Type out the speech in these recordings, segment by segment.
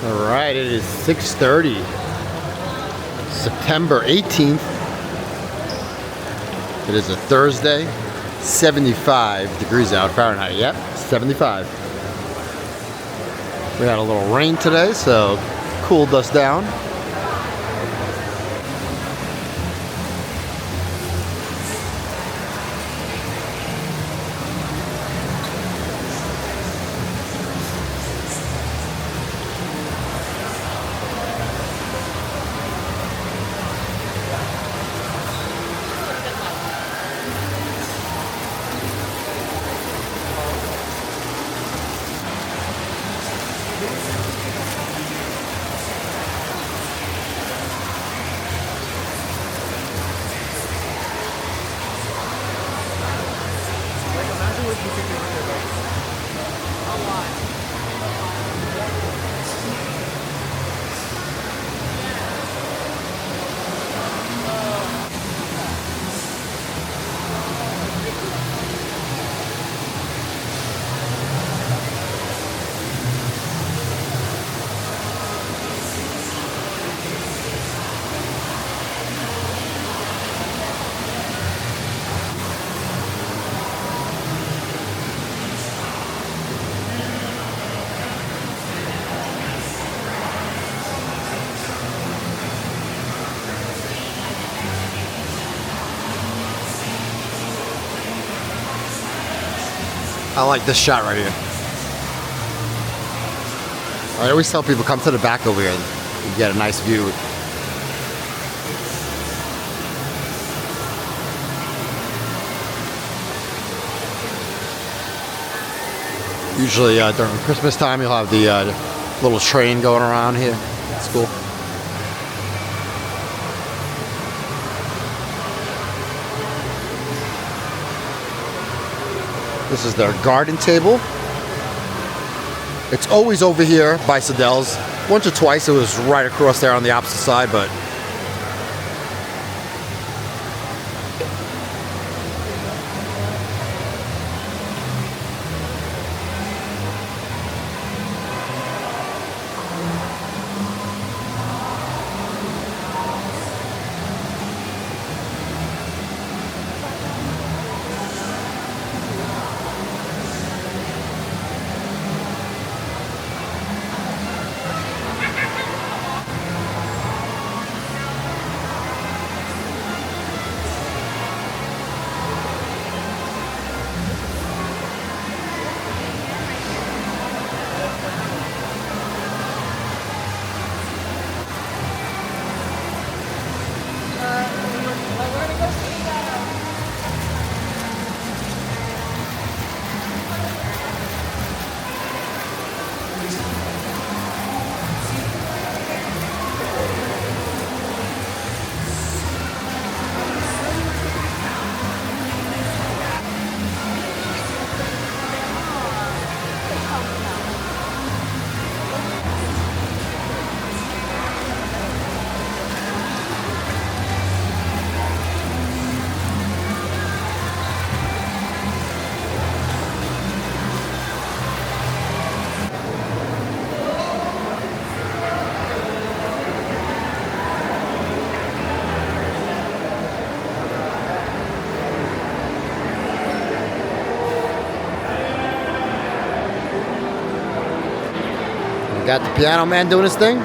All right, it is 6:30, September 18th. It is a Thursday, 75 degrees out Fahrenheit. Yep, 75. We had a little rain today, so cooled us down. I like this shot right here. I always tell people, come to the back over here. You get a nice view. Usually during Christmas time, you'll have the little train going around here. It's cool. This is their garden table. It's always over here by Sadel's. Once or twice it was right across there on the opposite side, but we got the piano man doing his thing.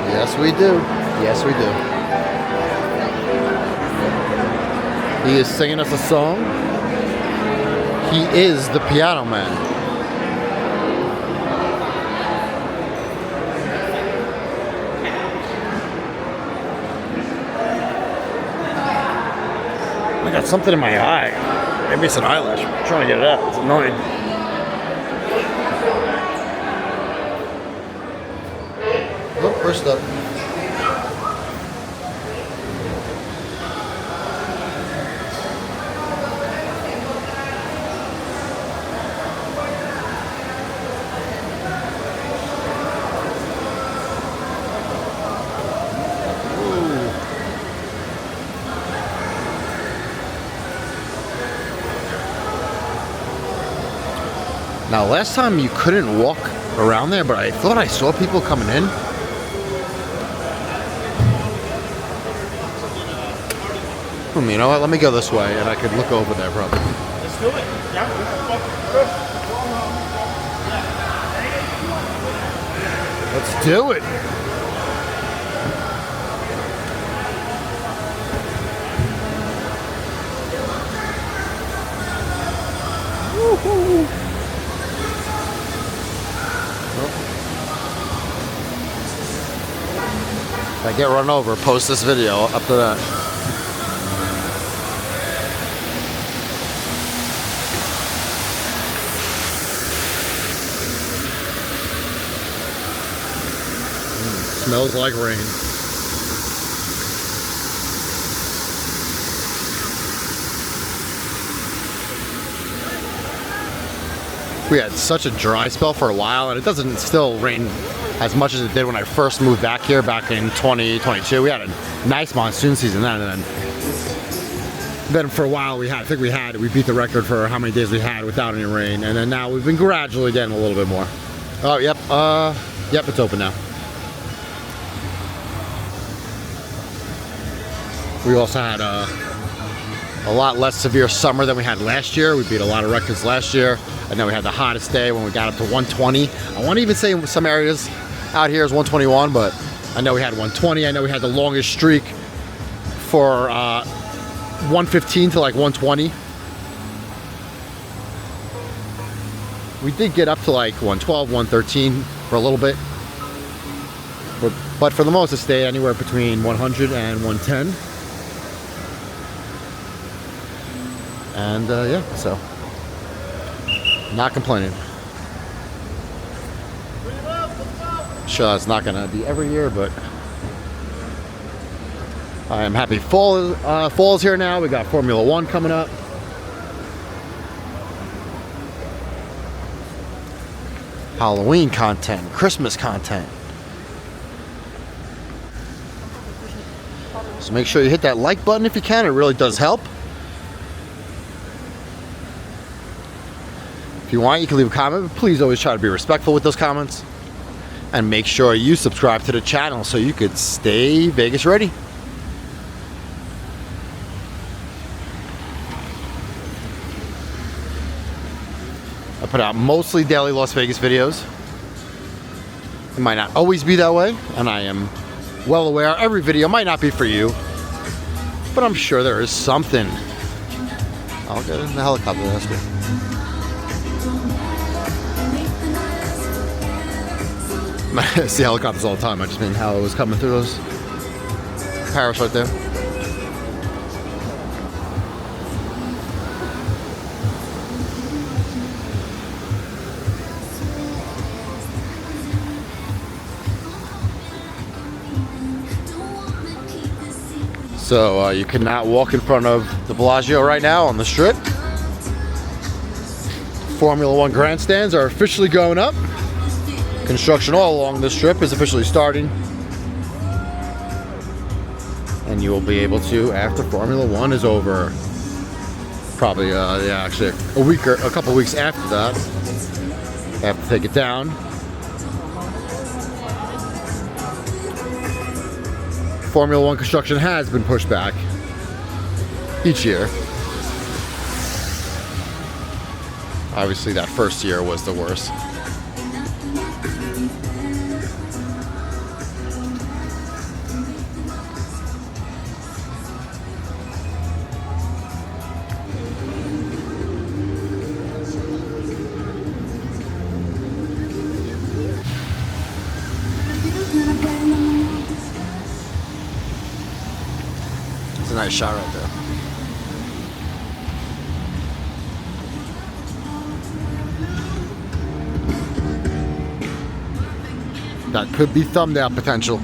Yes, we do. Yes, we do. He is singing us a song. He is the piano man. I got something in my eye. Maybe it's an eyelash. I'm trying to get it out. It's annoying. Oh, first up. Now, last time you couldn't walk around there, but I thought I saw people coming in. You know what? Let me go this way, and I could look over there probably. Let's do it. Yeah. Let's do it. Woohoo! If I get run over, post this video up to that. Smells like rain. We had such a dry spell for a while, and it doesn't still rain as much as it did when I first moved back here back in 2022. We had a nice monsoon season then, and then for a while we beat the record for how many days we had without any rain, and then now we've been gradually getting a little bit more. Oh, yep, it's open now. We also had a lot less severe summer than we had last year. We beat a lot of records last year. And then we had the hottest day when we got up to 120. I want to even say in some areas out here is 121, but I know we had 120. I know we had the longest streak for 115 to like 120. We did get up to like 112, 113 for a little bit. But for the most, it stayed anywhere between 100 and 110. And yeah, so not complaining. Sure, that's not gonna be every year, but I am happy fall's here now. We got Formula One coming up. Halloween content, Christmas content. So make sure you hit that like button if you can. It really does help. If you want, you can leave a comment, but please always try to be respectful with those comments. And make sure you subscribe to the channel so you could stay Vegas ready. I put out mostly daily Las Vegas videos. It might not always be that way, and I am well aware every video might not be for you, but I'm sure there is something. I'll get in the helicopter, that's good. I see helicopters all the time. I just mean how it was coming through those Paris right there. So you cannot walk in front of the Bellagio right now on the Strip. Formula One grandstands are officially going up. Construction all along this strip is officially starting, and you will be able to after Formula One is over. Probably, yeah, actually a week or a couple weeks after that. I have to take it down. Formula One construction has been pushed back each year. Obviously, that first year was the worst. It's a nice shot right there. That could be thumbnail potential.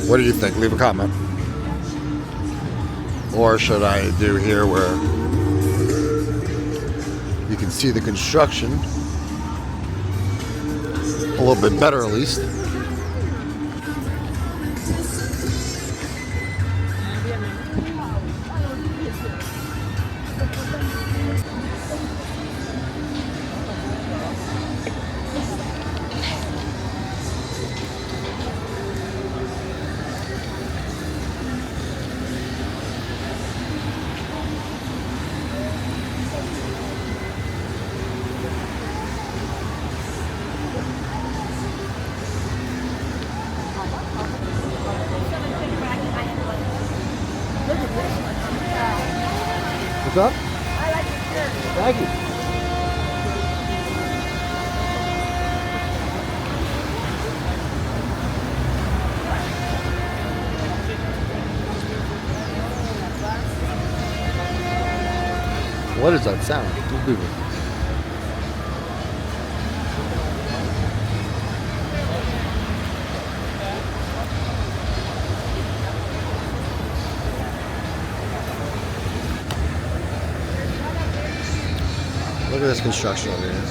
What do you think? Leave a comment. Or should I do here where you can see the construction a little bit better at least? What's up? I like your shirt. Thank you. What is that sound? Who's moving? Look at this construction over here.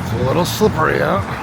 It's a little slippery out.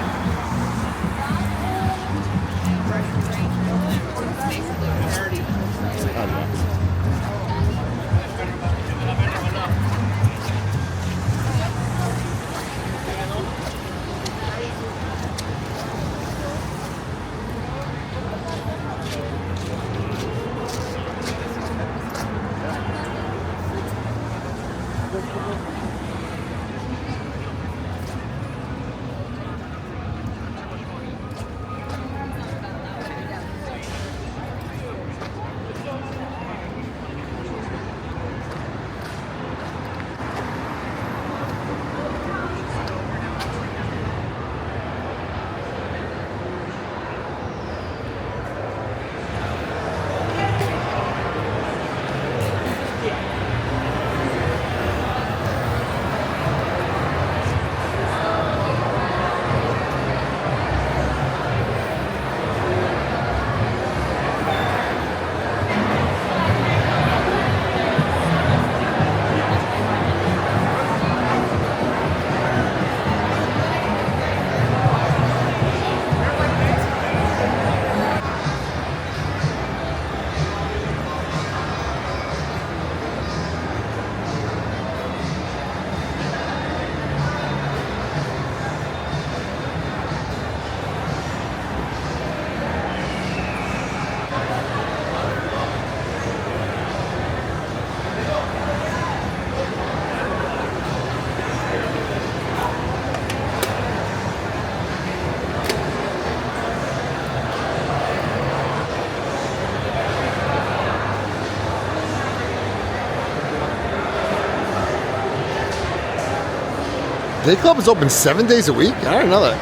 Day Club is open 7 days a week? I didn't know that.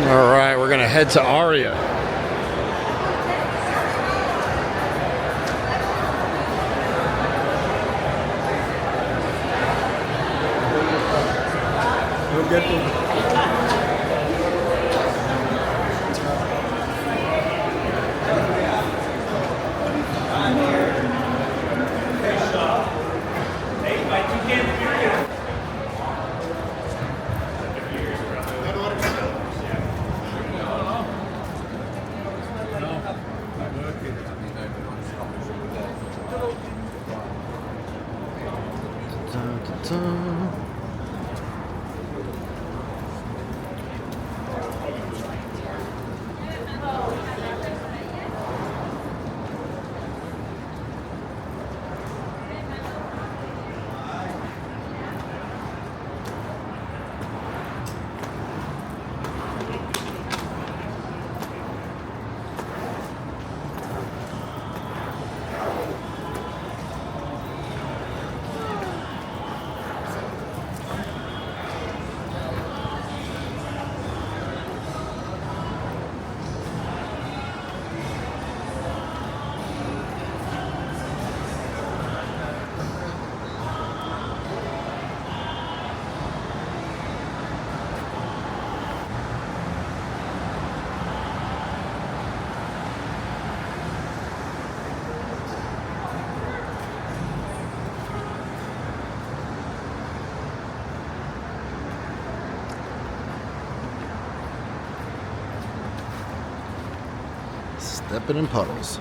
All right, we're gonna head to Aria. We'll get to. Stepping in puddles.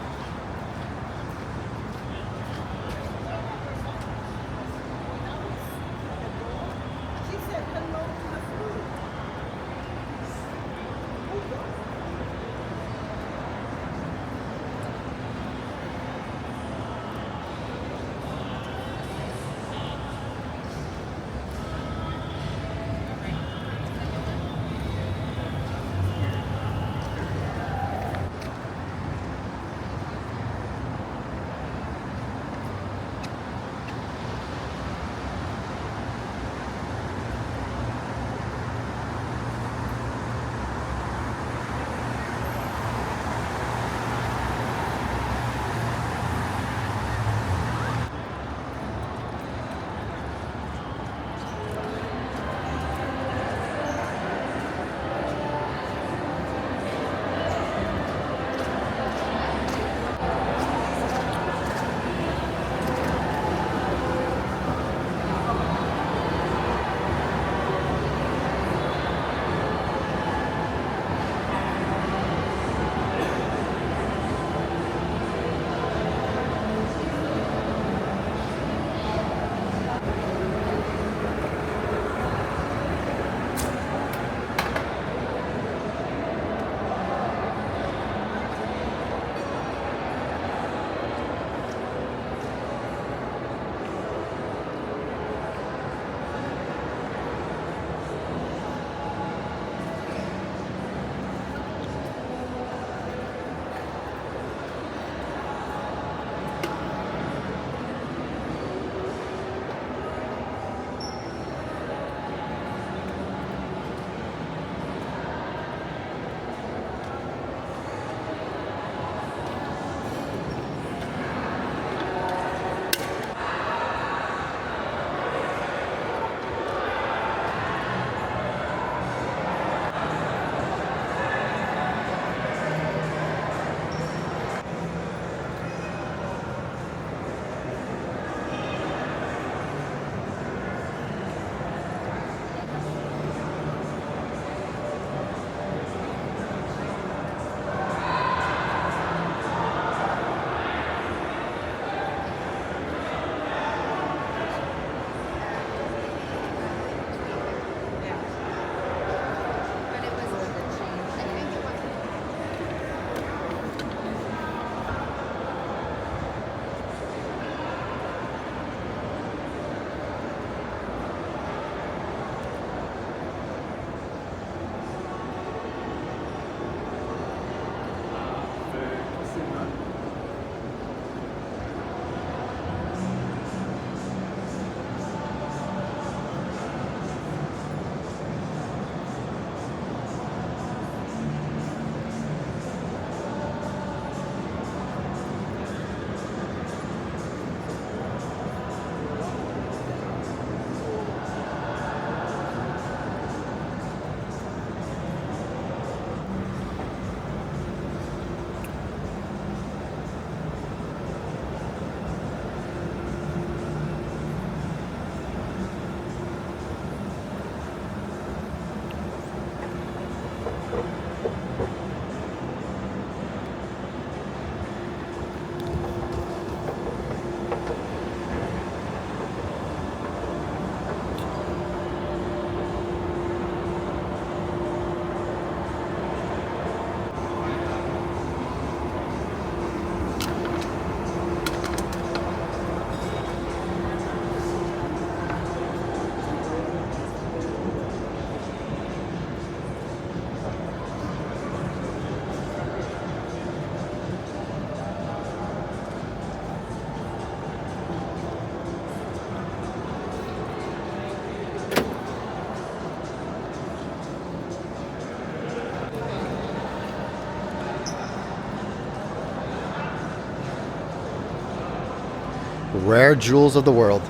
Rare jewels of the world.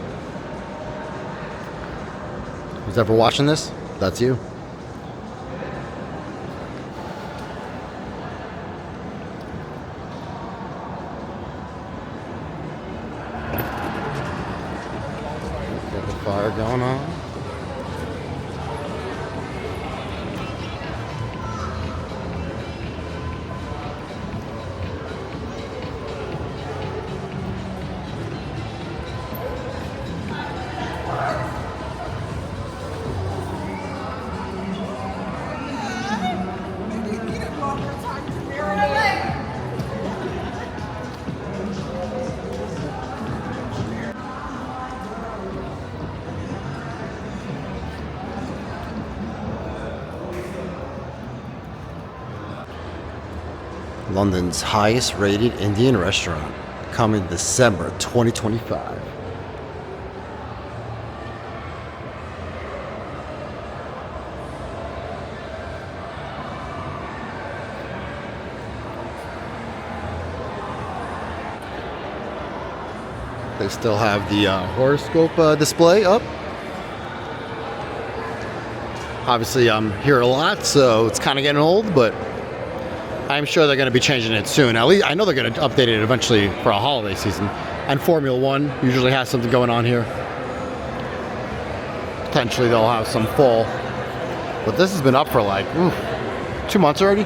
Who's ever watching this? That's you. Got the fire going on. London's highest rated Indian restaurant, coming December 2025. They still have the horoscope display up. Obviously, I'm here a lot, so it's kind of getting old, but I'm sure they're going to be changing it soon. At least I know they're going to update it eventually for a holiday season. And Formula One usually has something going on here. Potentially they'll have some fall. But this has been up for like 2 months already.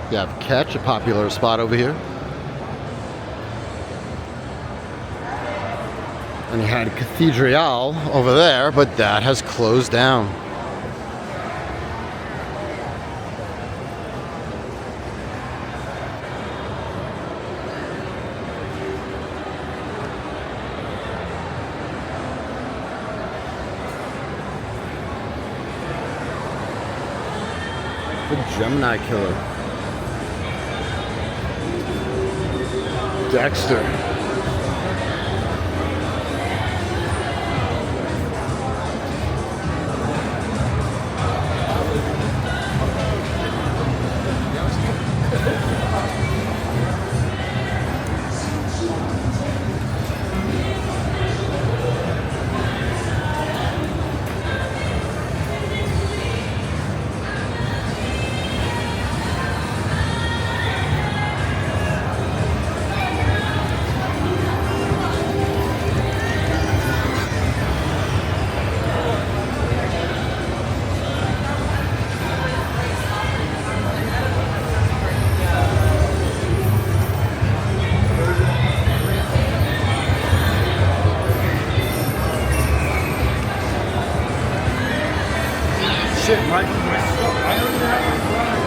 You have Catch, a popular spot over here. And you had Cathedral over there, but that has closed down. The Gemini Killer. Dexter. Shit, Mike. I don't even have my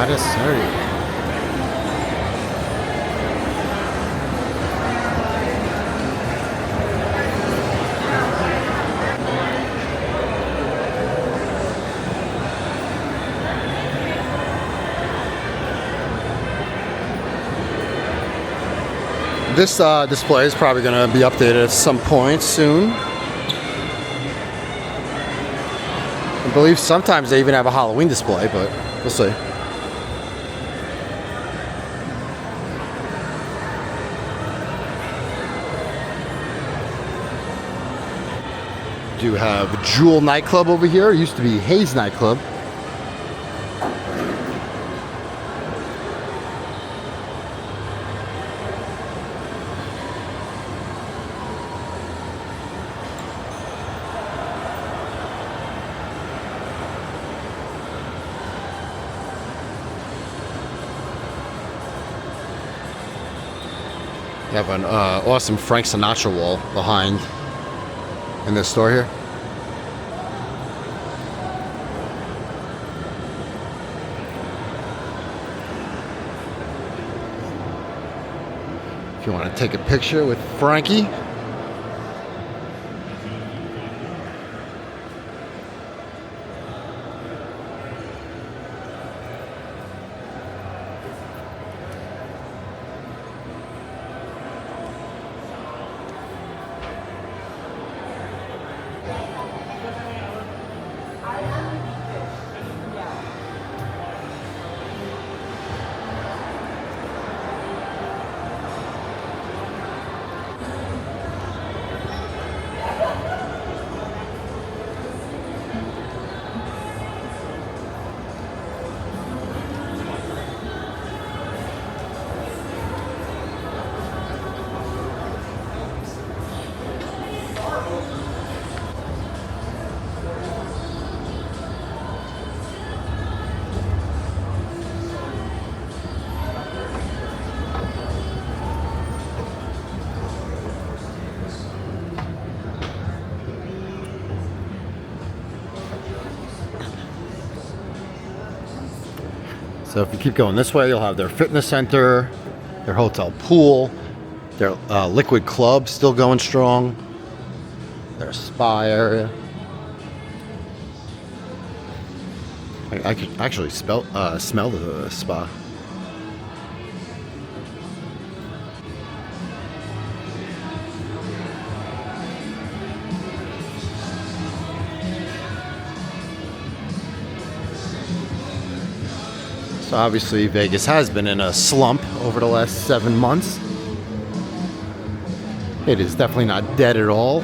How does sorry? This display is probably going to be updated at some point soon. I believe sometimes they even have a Halloween display, but we'll see. Do have Jewel Nightclub over here. It used to be Hayes Nightclub. You have an awesome Frank Sinatra wall behind in this store here. If you want to take a picture with Frankie, So if you keep going this way, you'll have their fitness center, their hotel pool, their liquid club still going strong, their spa area. I could actually smell the spa. So obviously Vegas has been in a slump over the last 7 months. It is definitely not dead at all.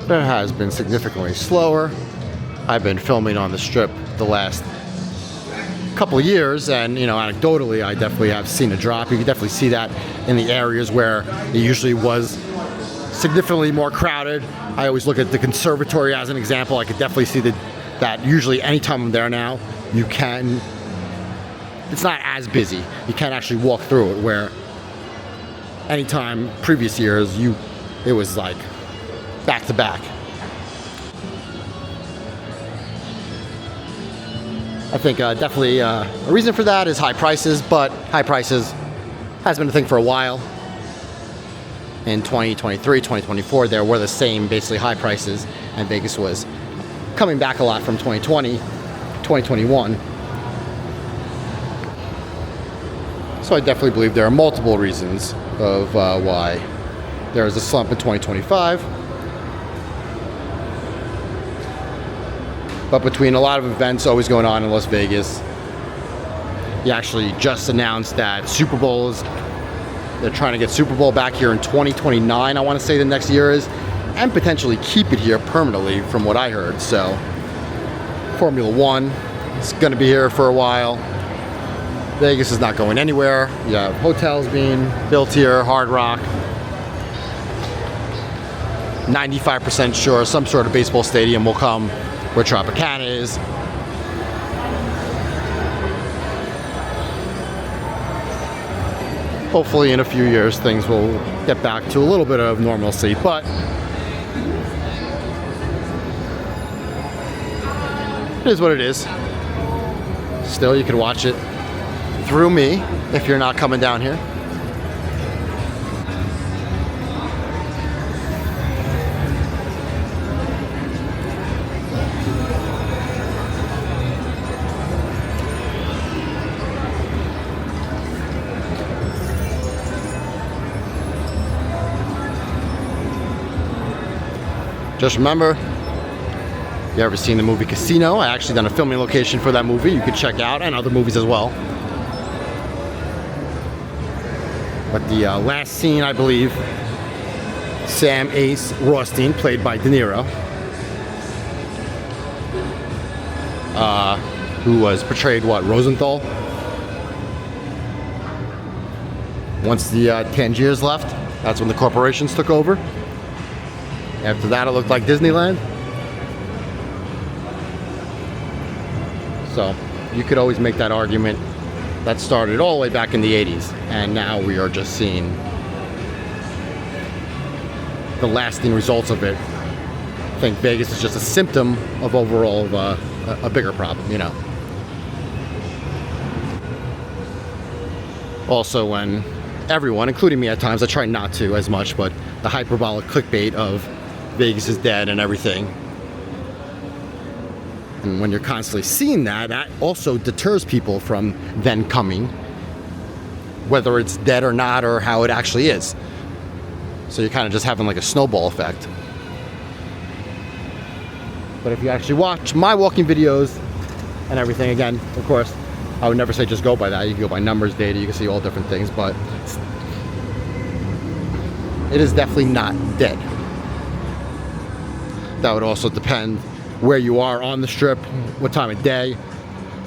But it has been significantly slower. I've been filming on the Strip the last couple of years, and you know, anecdotally, I definitely have seen a drop. You can definitely see that in the areas where it usually was significantly more crowded. I always look at the conservatory as an example. I could definitely see that usually anytime I'm there now, it's not as busy. You can't actually walk through it, where anytime previous years, it was like back to back. I think definitely a reason for that is high prices, but high prices has been a thing for a while. In 2023, 2024, there were the same basically high prices, and Vegas was coming back a lot from 2020, 2021. So I definitely believe there are multiple reasons of why there is a slump in 2025. But between a lot of events always going on in Las Vegas, he actually just announced that they're trying to get Super Bowl back here in 2029, I want to say the next year is, and potentially keep it here permanently from what I heard. So Formula One is going to be here for a while. Vegas is not going anywhere. You have hotels being built here, Hard Rock. 95% sure some sort of baseball stadium will come where Tropicana is. Hopefully in a few years things will get back to a little bit of normalcy, but it is what it is. Still, you can watch it through me if you're not coming down here. Just remember, you ever seen the movie Casino? I actually done a filming location for that movie you could check out, and other movies as well. But the last scene, I believe, Sam Ace Rothstein, played by De Niro, who was portrayed, Rosenthal? Once the Tangiers left, that's when the corporations took over. After that, it looked like Disneyland. So you could always make that argument. That started all the way back in the 80s, and now we are just seeing the lasting results of it. I think Vegas is just a symptom of overall a bigger problem, you know. Also, when everyone, including me at times, I try not to as much, but the hyperbolic clickbait of Vegas is dead and everything. And when you're constantly seeing that, that also deters people from then coming, whether it's dead or not, or how it actually is. So you're kind of just having like a snowball effect. But if you actually watch my walking videos and everything, again, of course, I would never say just go by that. You can go by numbers, data, you can see all different things, but it is definitely not dead. That would also depend where you are on the Strip, what time of day,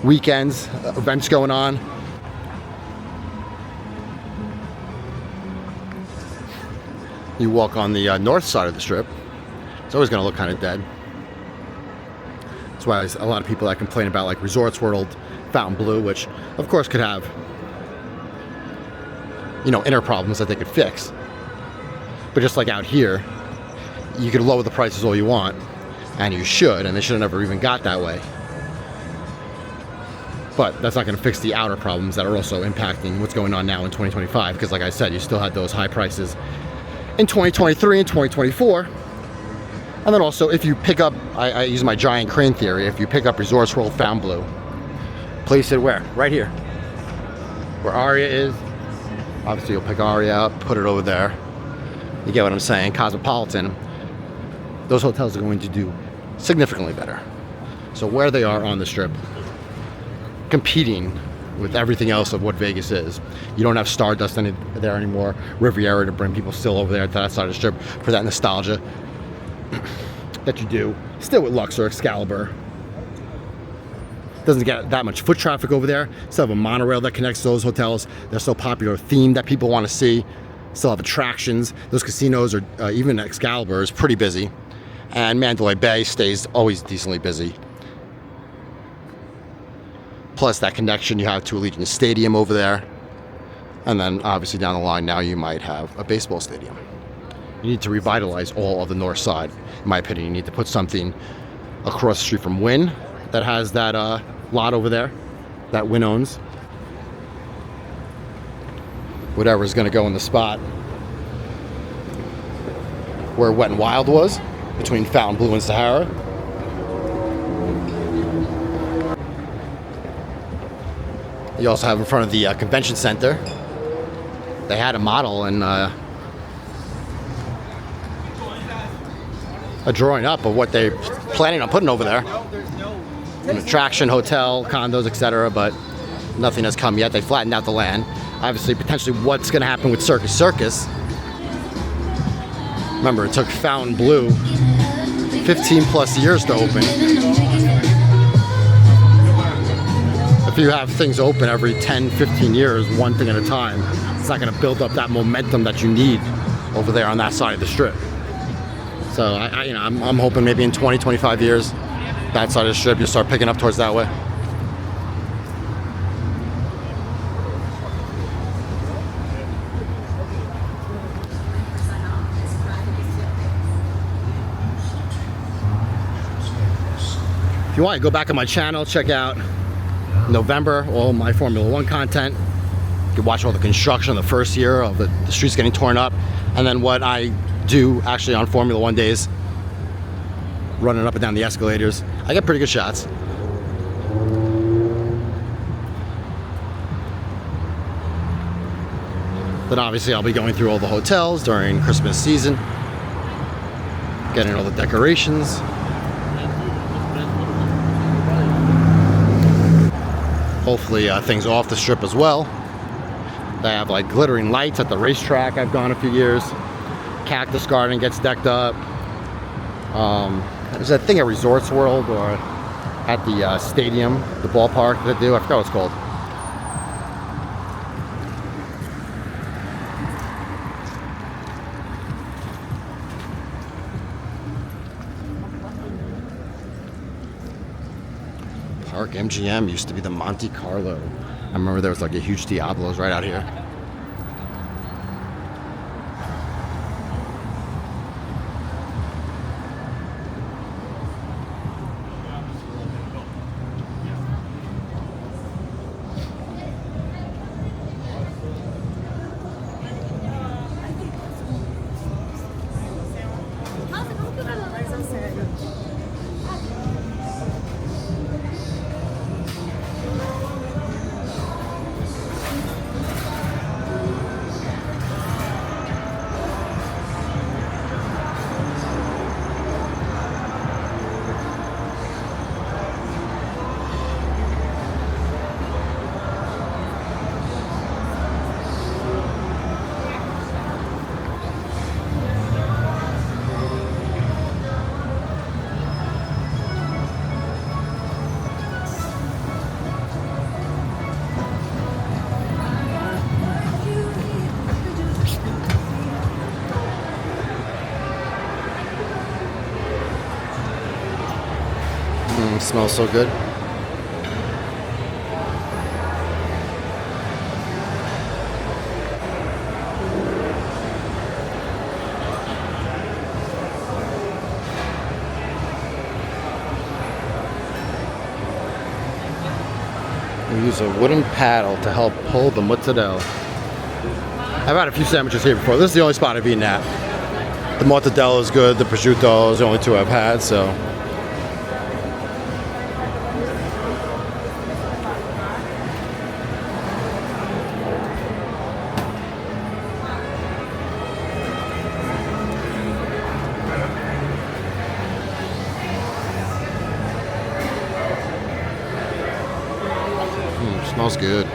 weekends, events going on. You walk on the north side of the Strip, it's always going to look kind of dead. That's why a lot of people that complain about like Resorts World, Fontainebleau, which of course could have, you know, inner problems that they could fix. But just like out here, you could lower the prices all you want, and you should, and they should have never even got that way. But that's not going to fix the outer problems that are also impacting what's going on now in 2025. Because like I said, you still had those high prices in 2023 and 2024. And then also, if you pick up, I use my giant crane theory, if you pick up Resorts World Fontainebleau, place it where? Right here. Where Aria is. Obviously, you'll pick Aria up, put it over there. You get what I'm saying? Cosmopolitan. Those hotels are going to do significantly better. So where they are on the Strip, competing with everything else of what Vegas is. You don't have Stardust there anymore, Riviera to bring people still over there to that side of the Strip for that nostalgia that you do. Still with Luxor, Excalibur. Doesn't get that much foot traffic over there. Still have a monorail that connects those hotels. They're so popular, theme that people want to see. Still have attractions. Those casinos are, even Excalibur is pretty busy. And Mandalay Bay stays always decently busy. Plus that connection you have to Allegiant Stadium over there. And then obviously down the line now you might have a baseball stadium. You need to revitalize all of the north side. In my opinion, you need to put something across the street from Wynn that has that lot over there that Wynn owns. Whatever is going to go in the spot where Wet and Wild was, between Fontainebleau and Sahara. You also have in front of the convention center, they had a model and a drawing up of what they're planning on putting over there. An attraction, hotel, condos, etc., but nothing has come yet. They flattened out the land. Obviously, potentially what's going to happen with Circus Circus. Remember, it took Fontainebleau 15 plus years to open. If you have things open every 10, 15 years, one thing at a time, it's not going to build up that momentum that you need over there on that side of the Strip. So I'm hoping maybe in 20, 25 years, that side of the Strip, you'll start picking up towards that way. If you want, go back on my channel, check out November, all my Formula One content. You can watch all the construction of the first year of the streets getting torn up, and then what I do actually on Formula One days, running up and down the escalators. I get pretty good shots. Then obviously I'll be going through all the hotels during Christmas season, getting all the decorations. Hopefully things off the Strip as well. They have like glittering lights at the racetrack. I've gone a few years. Cactus Garden gets decked up. There's that thing at Resorts World or at the stadium, the ballpark that they do. I forgot what it's called. Park MGM used to be the Monte Carlo. I remember there was like a huge Diablo's right out here. Smells so good. use a wooden paddle to help pull the mozzarella. I've had a few sandwiches here before. This is the only spot I've eaten at. The mortadella is good, the prosciutto is the only two I've had, so. Smells good.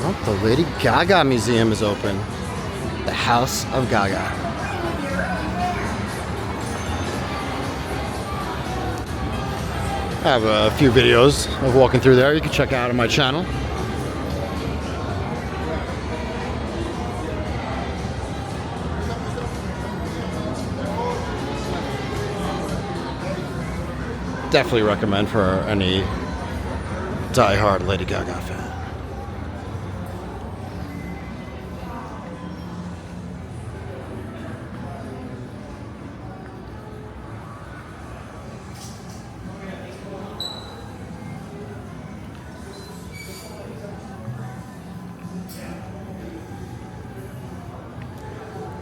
Oh, the Lady Gaga Museum is open. The House of Gaga. I have a few videos of walking through there you can check out on my channel. Definitely recommend for any die-hard Lady Gaga fan.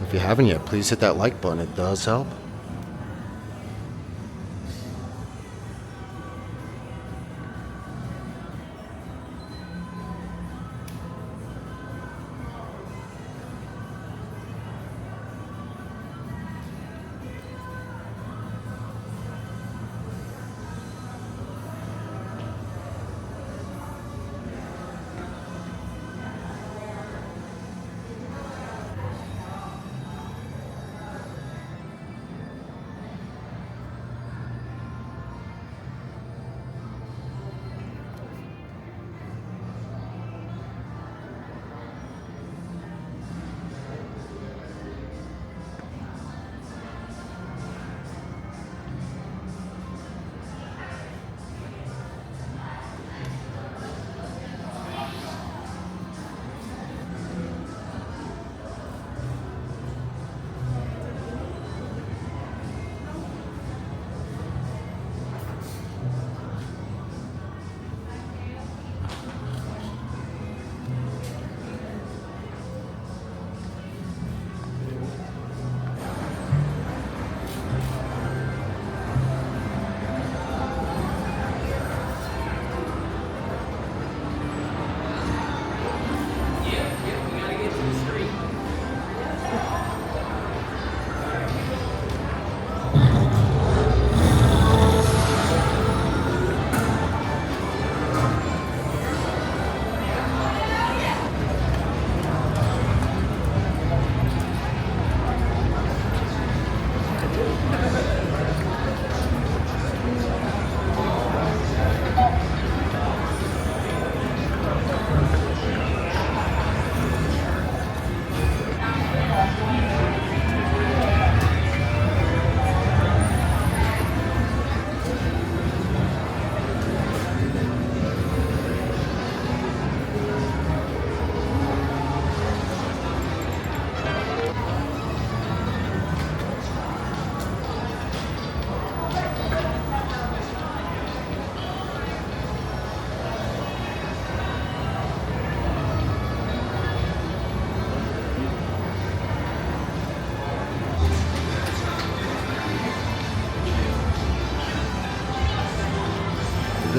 If you haven't yet, please hit that like button. It does help.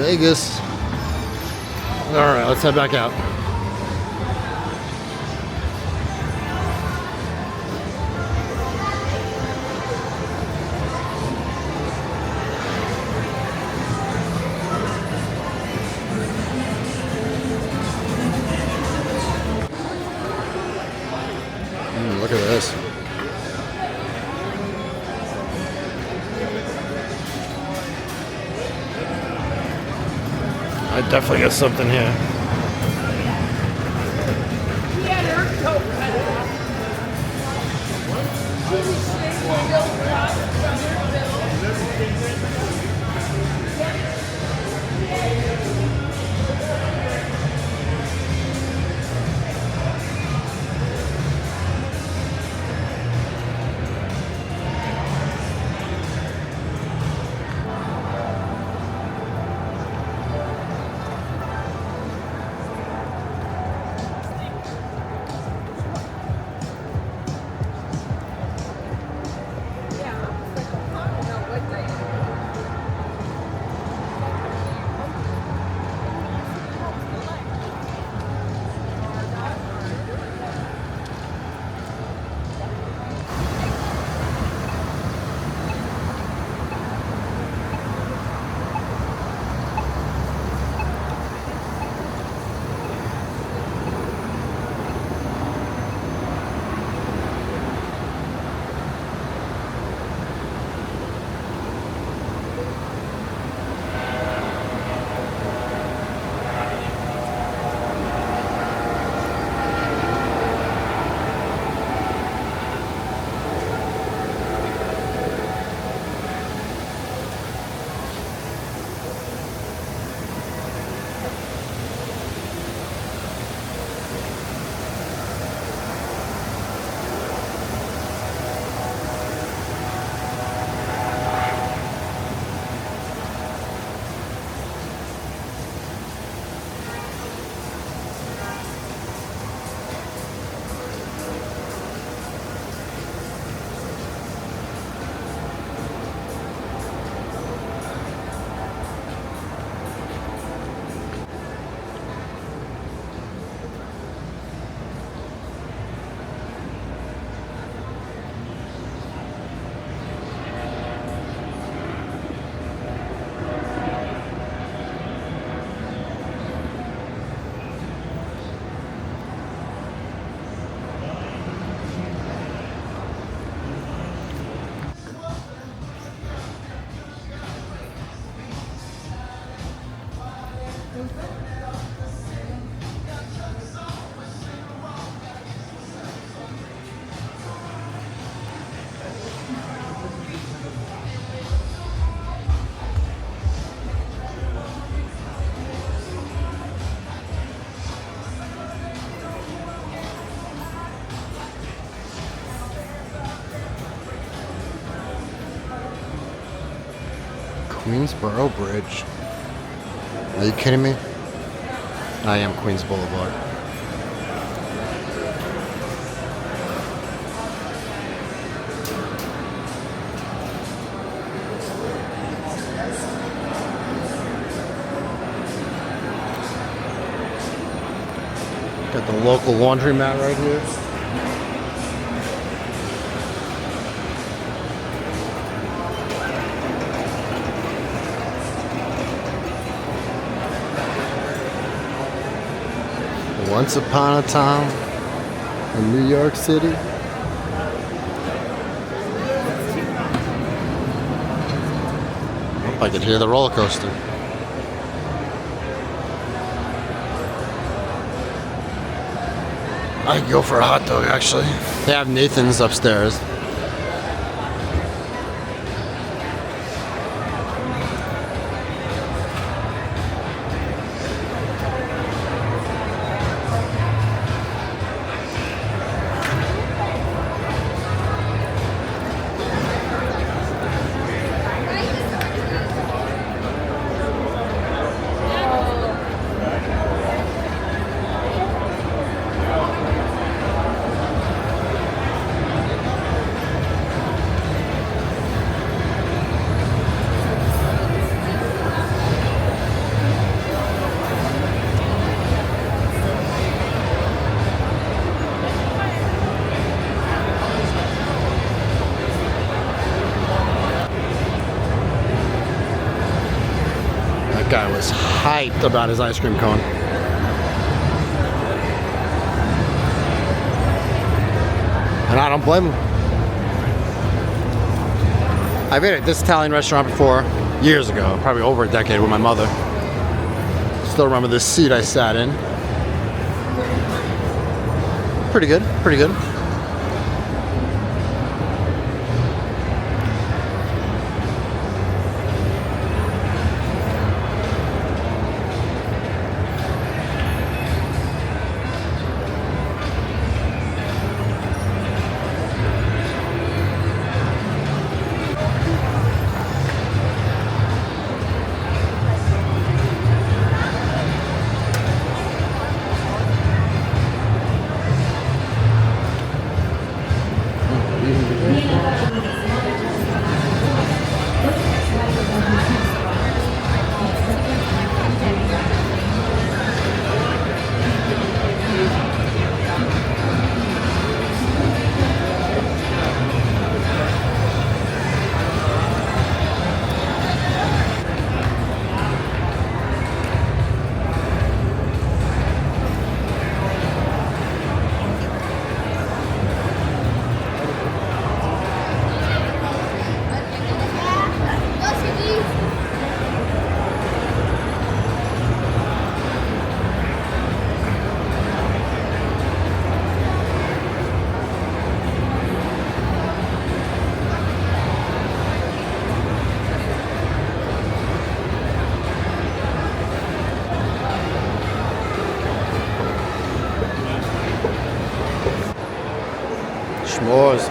Vegas. All right, let's head back out. Look at this. I definitely got something here. Queensboro Bridge. Are you kidding me? I am Queens Boulevard. Got the local laundromat right here. Once upon a time in New York City. I could hear the roller coaster. I'd go for a hot dog, actually. They have Nathan's upstairs. guy was hyped about his ice cream cone. And I don't blame him. I've ate at this Italian restaurant before, years ago, probably over a decade with my mother. Still remember this seat I sat in. Pretty good, pretty good. S'mores.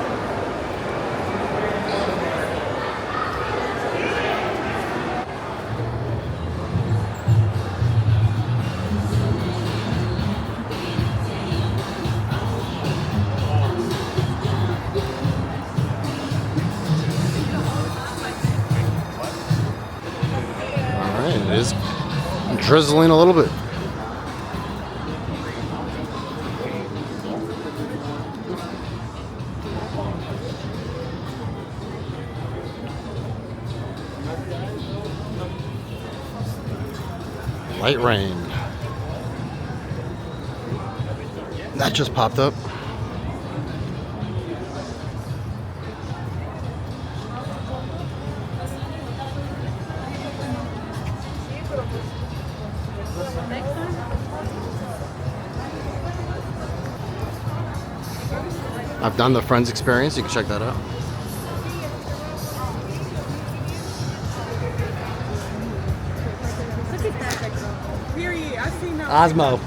Alright, it is drizzling a little bit. Light rain. That just popped up. I've done the Friends experience. You can check that out. Osmo.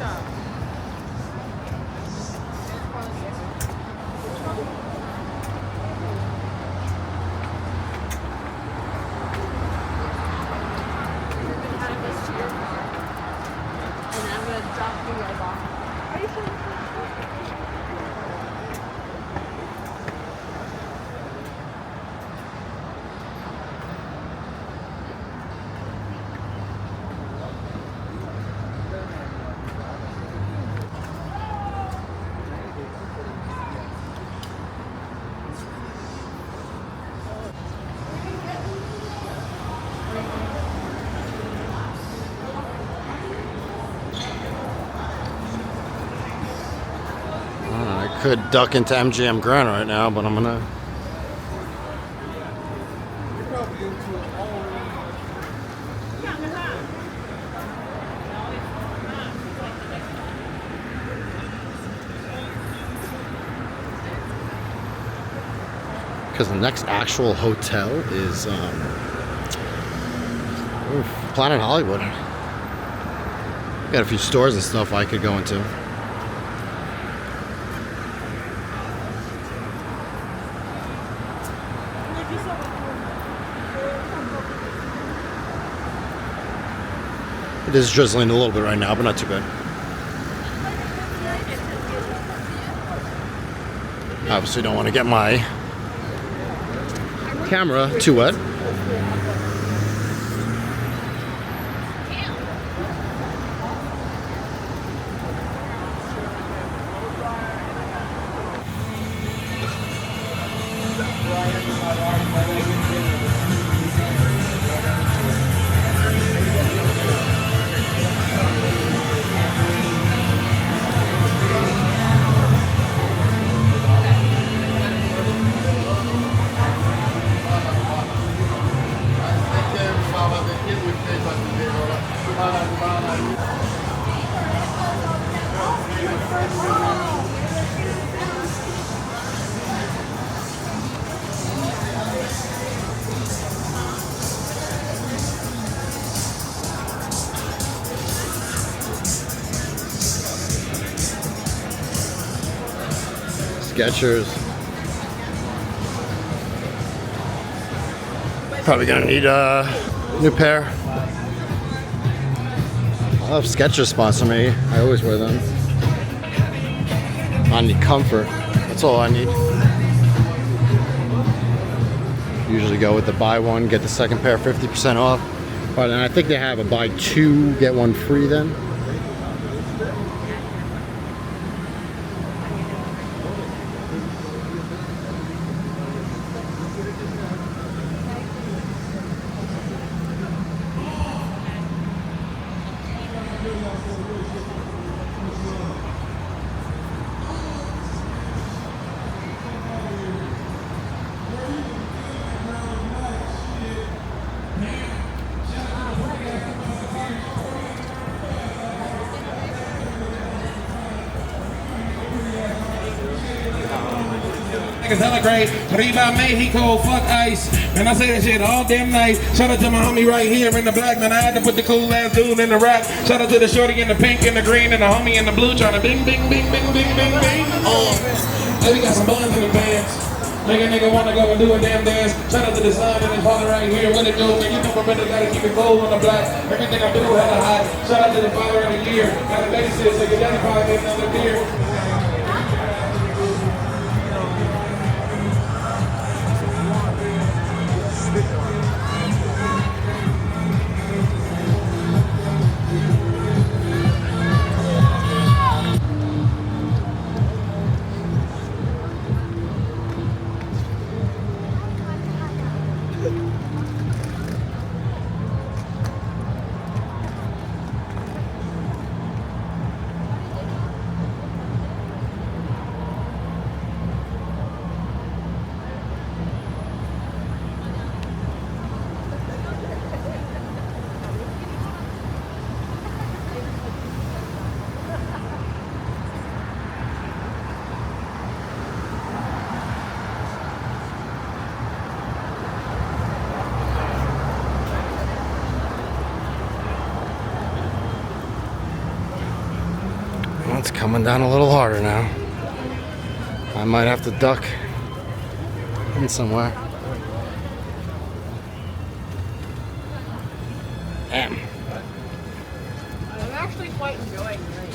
I could duck into MGM Grand right now, but I'm gonna. Because the next actual hotel is Planet Hollywood. Got a few stores and stuff I could go into. It is drizzling a little bit right now, but not too bad. Obviously don't want to get my camera too wet. Skechers. Probably gonna need a new pair. I'll have Skechers sponsor me. I always wear them. I need comfort. That's all I need. Usually go with the buy one, get the second pair 50% off. But then I think they have a buy two, get one free then. Niggas hella great. Arriba Mexico, fuck ice. And I say that shit all damn night. Shout out to my homie right here in the black. Man, I had to put the cool ass dude in the rap. Shout out to the shorty in the pink and the green and the homie in the blue trying to bing, bing, bing, bing, bing, bing, bing. Hey, we got some buns in the pants. Make a nigga wanna go and do a damn dance. Shout out to the son and his father right here. What it do, man? You know my brother gotta keep it cold on the black. Everything I do hella hot. Shout out to the father of the year. Got a basis, so your daddy probably get another beer. It's coming down a little harder now. I might have to duck in somewhere. Damn. I'm actually quite enjoying it.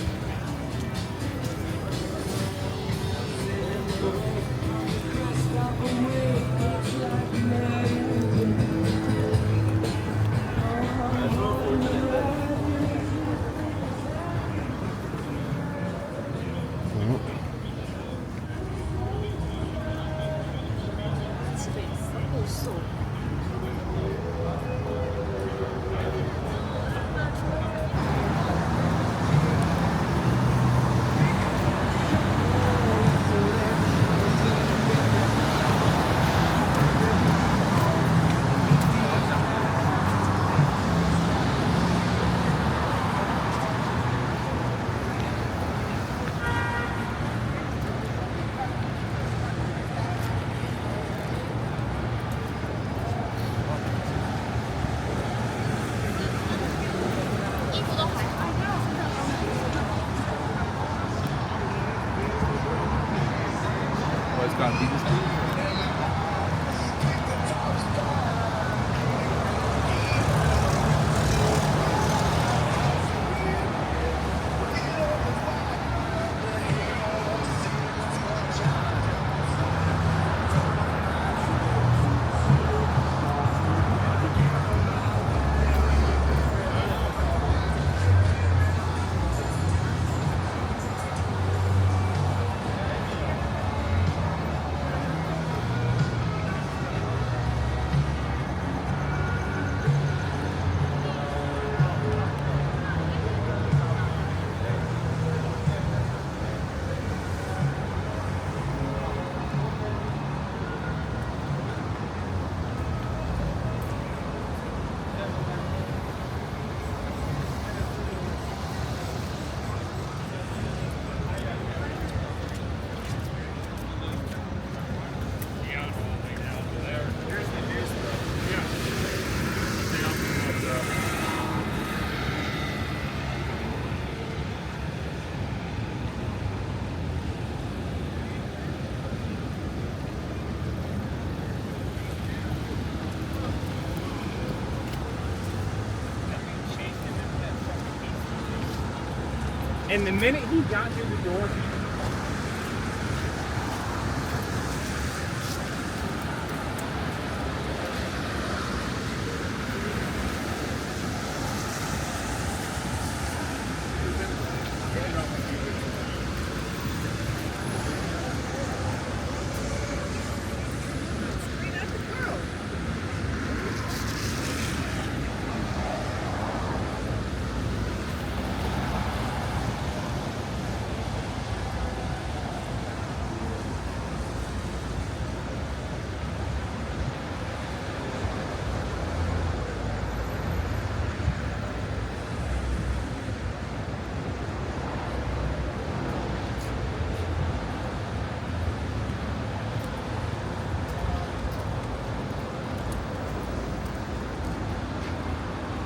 And the minute he got through the door,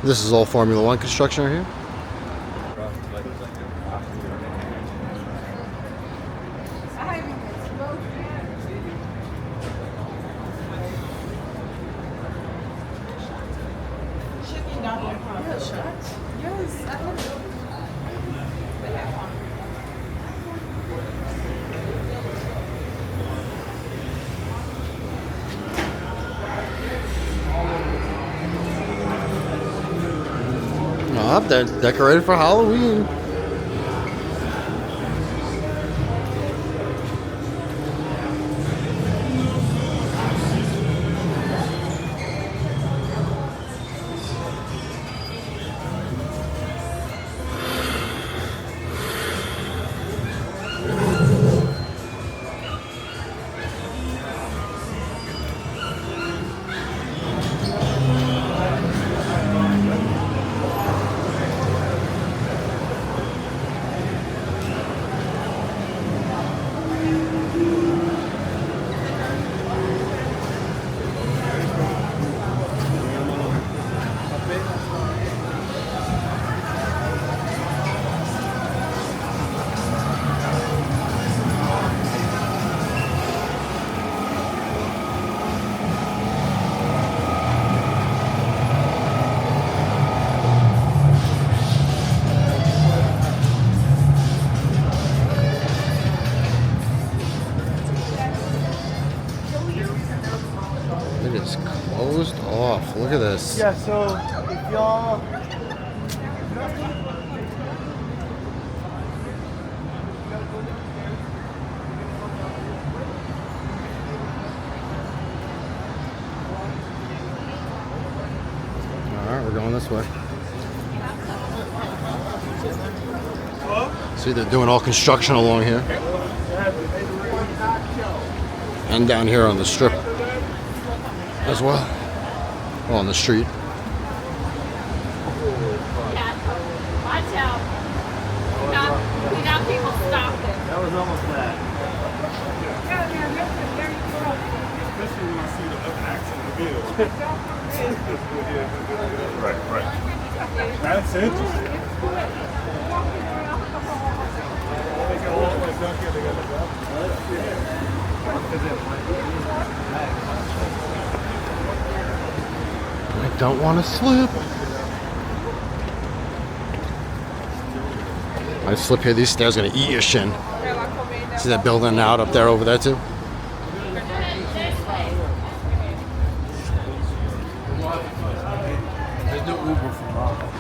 This is all Formula One construction right here. They're decorated for Halloween. It is closed off. Look at this. yeah. So if y'all, Alright, we're going this way. See, they're doing all construction along here. And down here on the strip as well. Well, on the street. Watch out. We got people stopping. that was almost bad. Especially when I see the other acts in the bill. Right. That's interesting. They go all the way back here, they got the I don't want to slip. I slip here, these stairs are gonna eat your shin. See that building out up there over there too? There's no Uber from Rock.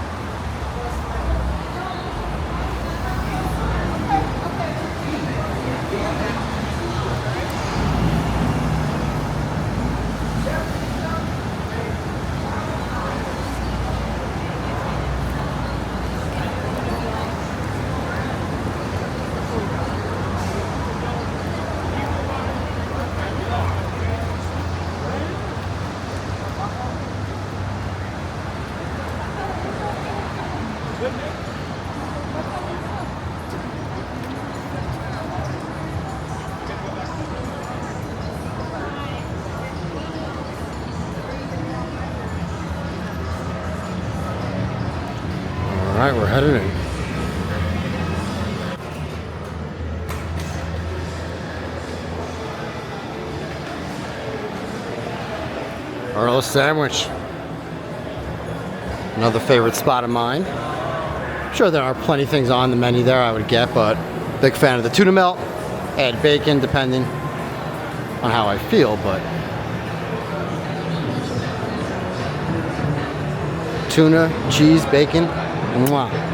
Alright, we're headed in. Earl's Sandwich. Another favorite spot of mine. I'm sure there are plenty of things on the menu there I would get, but big fan of the tuna melt. Add bacon depending on how I feel, but tuna, cheese, bacon, mwah.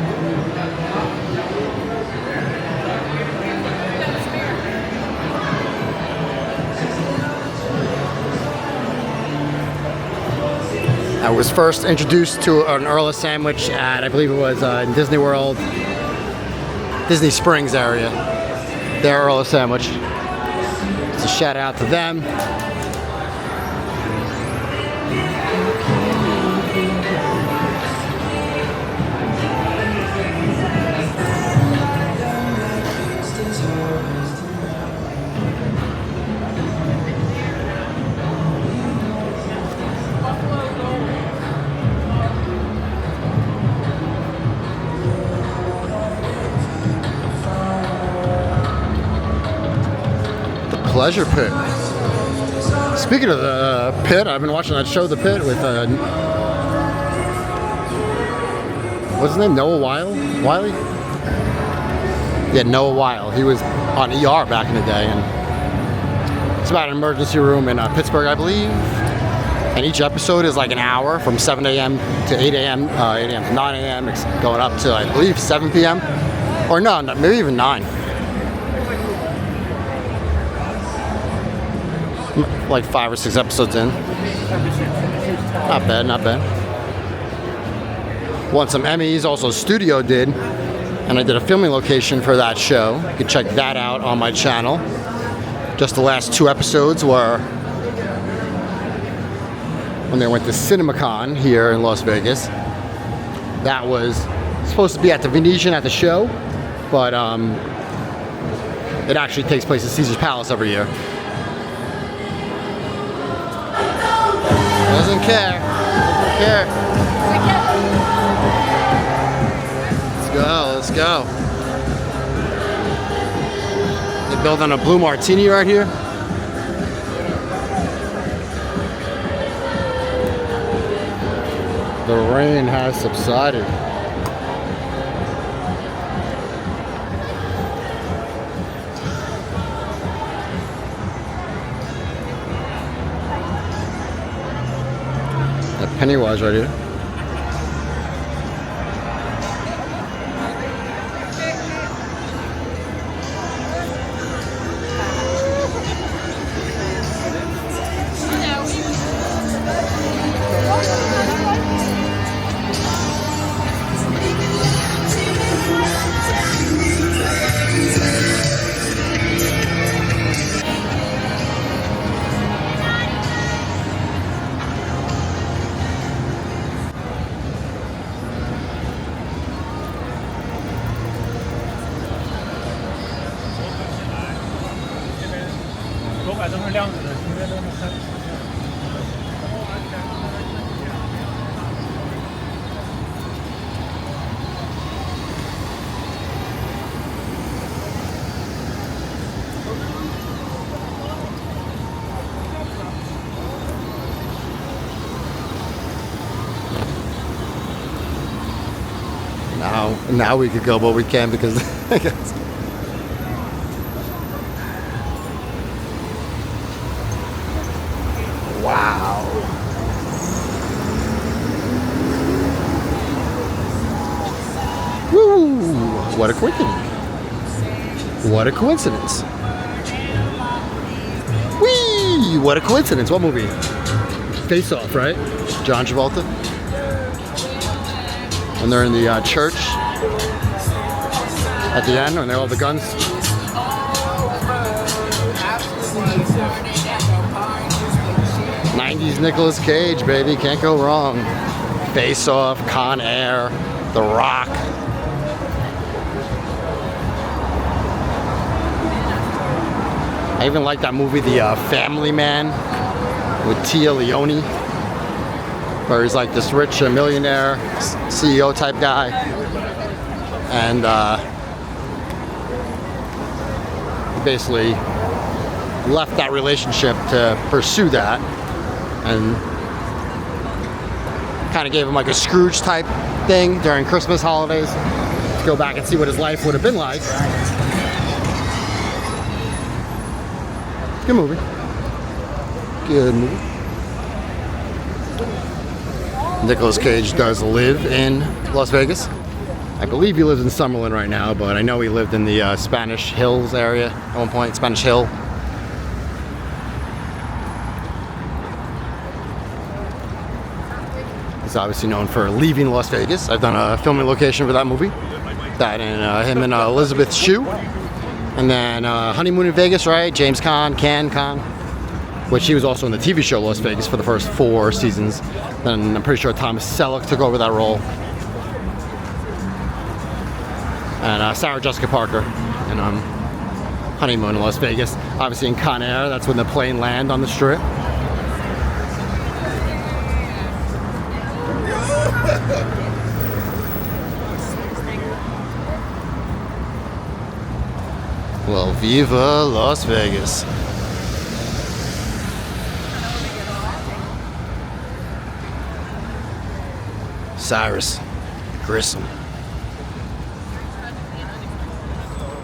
I was first introduced to an Earl sandwich at, I believe it was in Disney World, Disney Springs area. Their Earl sandwich. So shout out to them. Pleasure Pit. Speaking of the Pit, I've been watching that show, The Pit, with what's his name? Noah Wiley? Yeah, Noah Weil. He was on ER back in the day, and it's about an emergency room in Pittsburgh, I believe. And each episode is like an hour, from 7 a.m. to 8 a.m., 8 a.m. to 9 a.m. It's going up to, I believe, 7 p.m. Or no, maybe even 9. Like 5 or 6 episodes in. Not bad, not bad. Won some Emmys, also Studio did. And I did a filming location for that show. You can check that out on my channel. Just the last 2 episodes were when they went to CinemaCon here in Las Vegas. That was supposed to be at the Venetian at the show, but it actually takes place at Caesar's Palace every year. Doesn't care. Doesn't care. Let's go. Let's go. They're building a blue martini right here. The rain has subsided. Pennywise right here. Now we could go, but we can't because wow. Woo! What a coincidence. What a coincidence. Whee! What a coincidence. What movie? Face Off, right? John Travolta. When they're in the church at the end, when they all have the guns. '90s Nicolas Cage, baby, can't go wrong. Face Off, Con Air, The Rock. I even like that movie, The Family Man, with Tia Leone, where he's like this rich millionaire CEO type guy, and he basically left that relationship to pursue that, and kind of gave him like a Scrooge type thing during Christmas holidays. go back and see what his life would have been like. Good movie. Good movie. Nicolas Cage does live in Las Vegas. I believe he lives in Summerlin right now, but I know he lived in the Spanish Hills area at one point, Spanish Hill. He's obviously known for leaving Las Vegas. I've done a filming location for that movie. That and him and Elizabeth Shue. And then Honeymoon in Vegas, right? James Caan, which he was also in the TV show Las Vegas for the first 4 seasons. Then I'm pretty sure Thomas Selleck took over that role. And Sarah Jessica Parker in Honeymoon in Las Vegas. Obviously in Con Air, that's when the plane landed on the strip. Well, viva Las Vegas. Cyrus Grissom.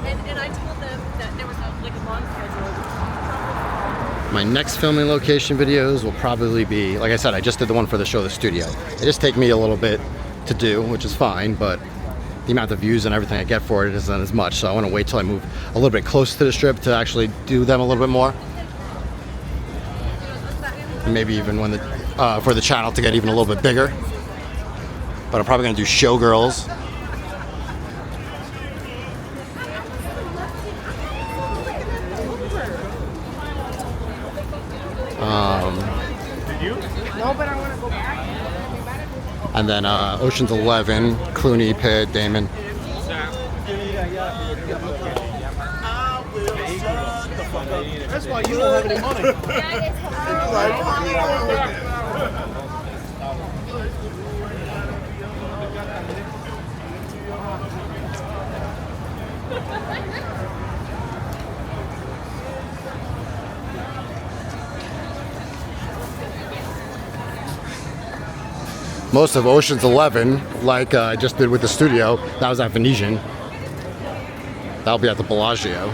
And I told them that there was a long schedule. My next filming location videos will probably be, like I said, I just did the one for the show, The Studio. They just take me a little bit to do, which is fine, but the amount of views and everything I get for it isn't as much, so I want to wait till I move a little bit closer to the strip to actually do them a little bit more. Maybe even when for the channel to get even a little bit bigger. But I'm probably going to do Showgirls. No, but I want to go back. And then Ocean's 11, Clooney, Pitt, Damon. That's why you don't have any money. Most of Ocean's 11, like I just did with the studio, that was at Venetian. That'll be at the Bellagio.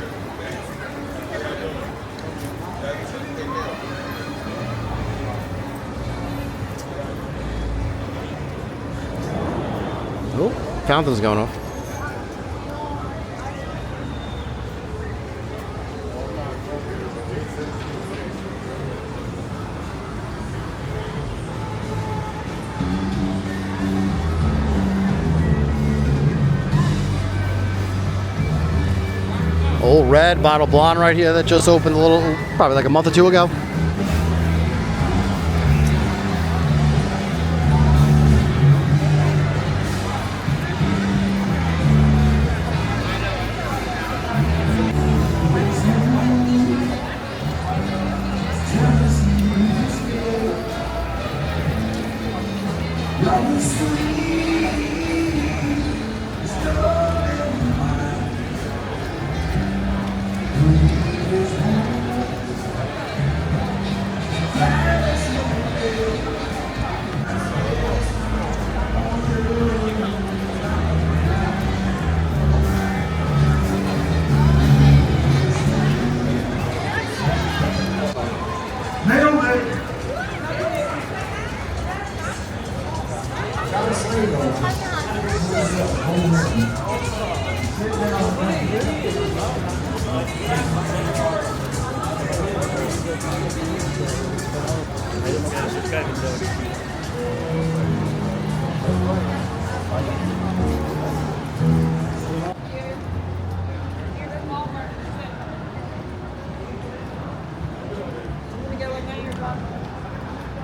Oh, fountain's going off. Old Red Bottle Blonde right here that just opened a little, probably like a month or 2 ago.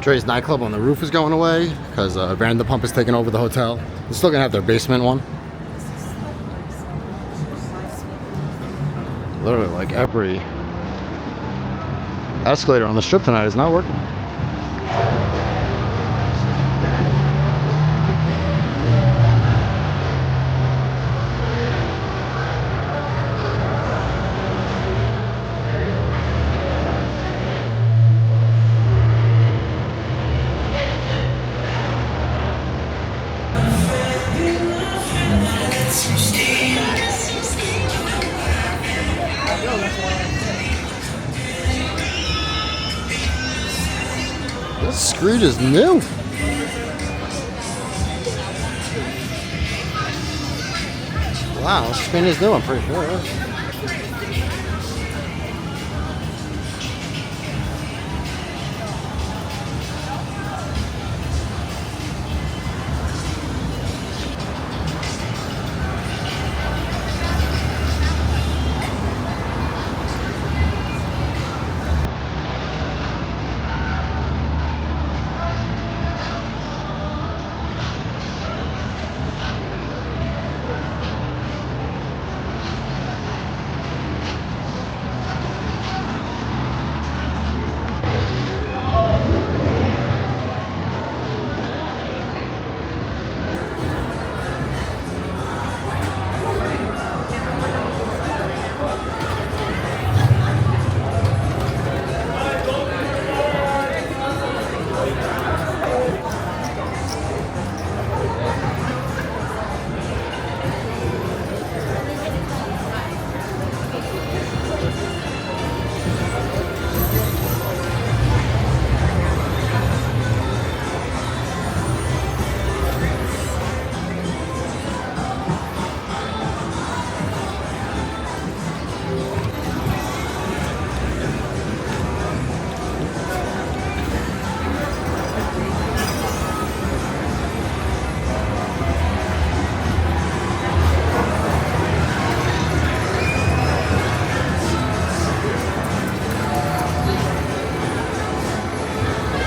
Dre's nightclub on the roof is going away because Vanderpump is taking over the hotel. They're still gonna have their basement one. Literally, like every escalator on the strip tonight is not working. Screed is new. Wow, this screen is new, I'm pretty sure.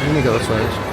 Let me go this way.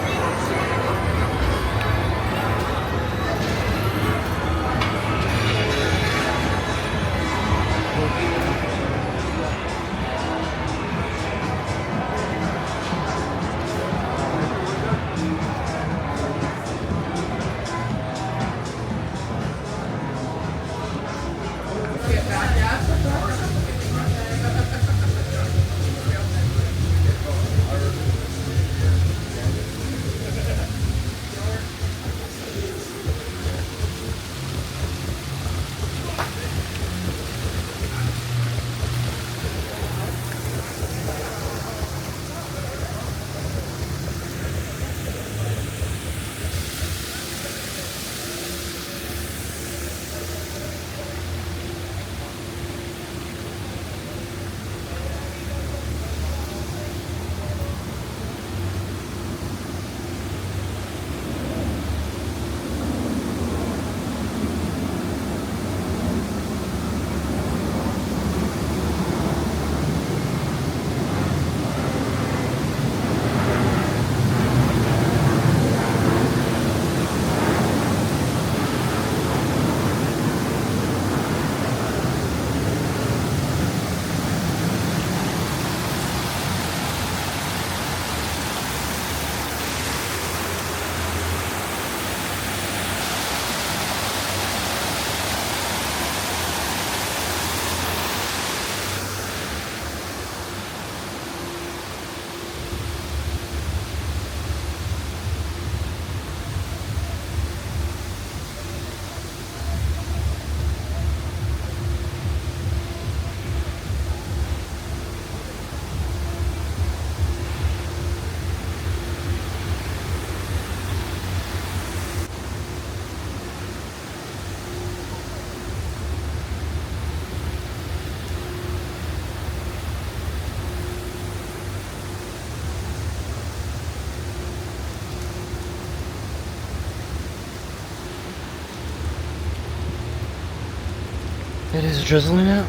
It is drizzling out.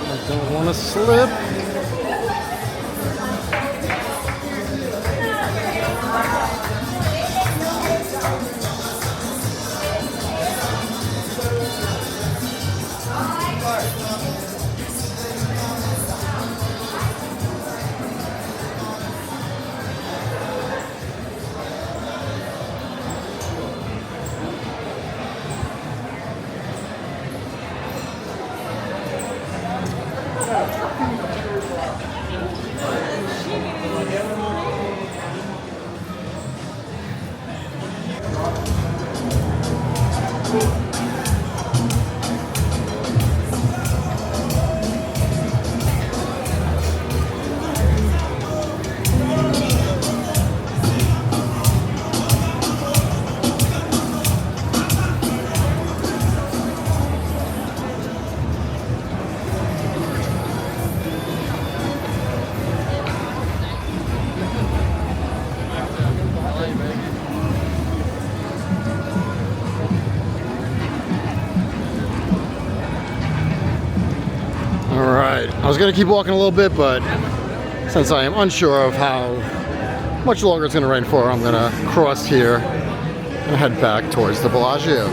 I don't want to slip. gonna keep walking a little bit, but since I am unsure of how much longer it's gonna rain for, I'm gonna cross here and head back towards the Bellagio.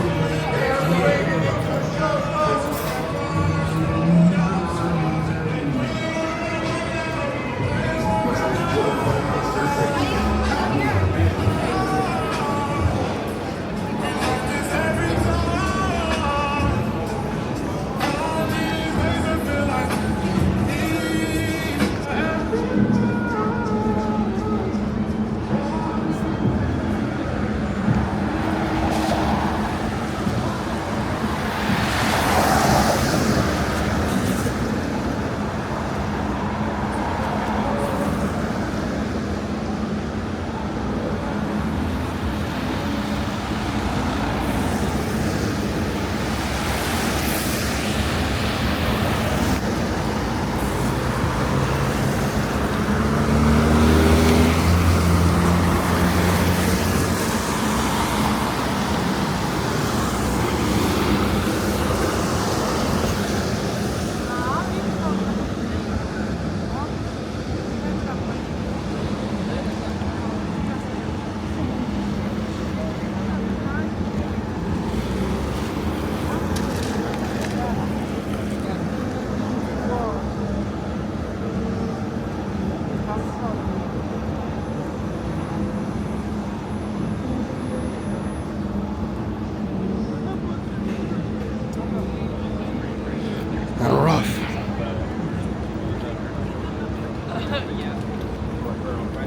Rough.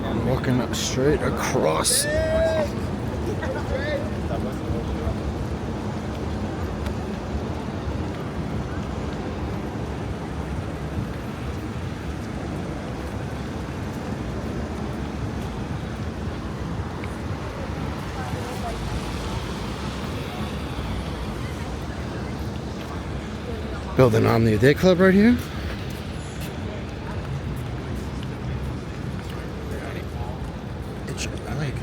I'm walking straight across. Building on the day club right here. I like.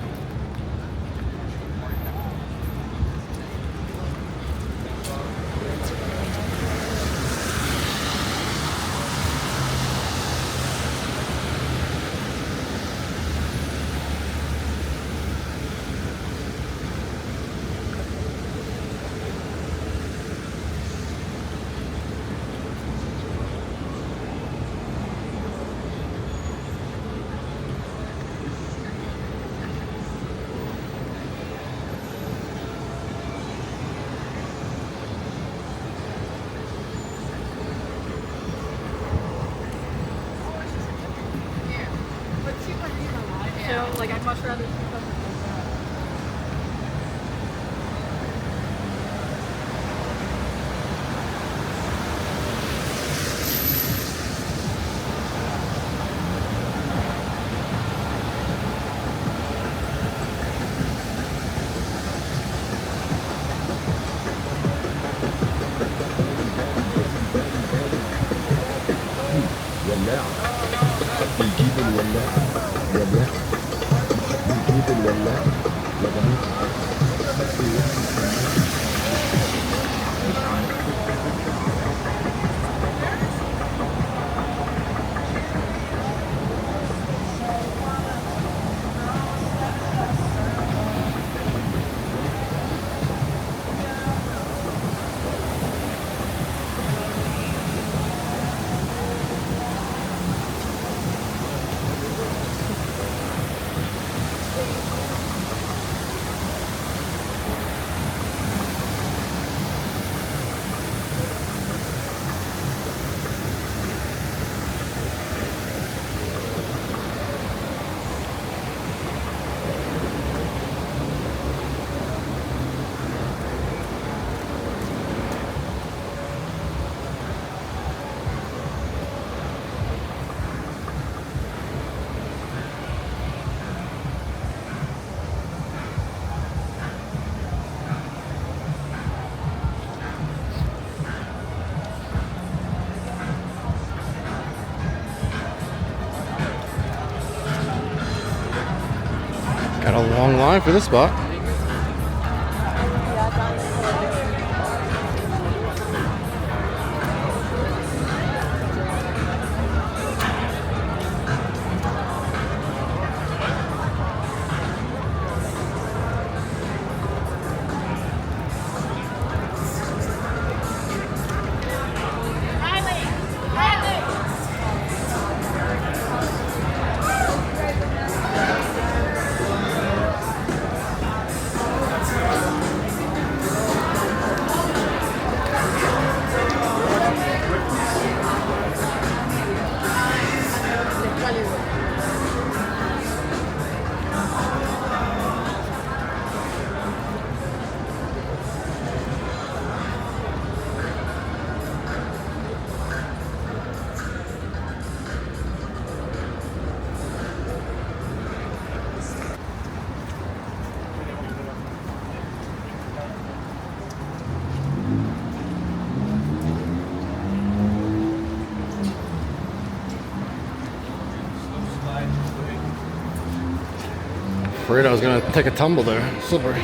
So, like, I'd much rather see something like that. Got a long line for this spot. Afraid I was gonna take a tumble there. Slippery.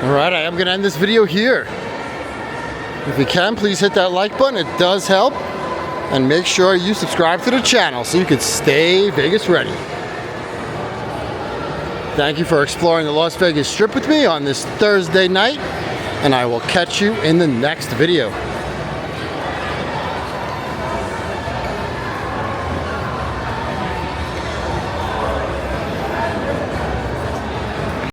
Alright, I am going to end this video here. If you can, please hit that like button. It does help. And make sure you subscribe to the channel so you can stay Vegas ready. Thank you for exploring the Las Vegas Strip with me on this Thursday night. And I will catch you in the next video.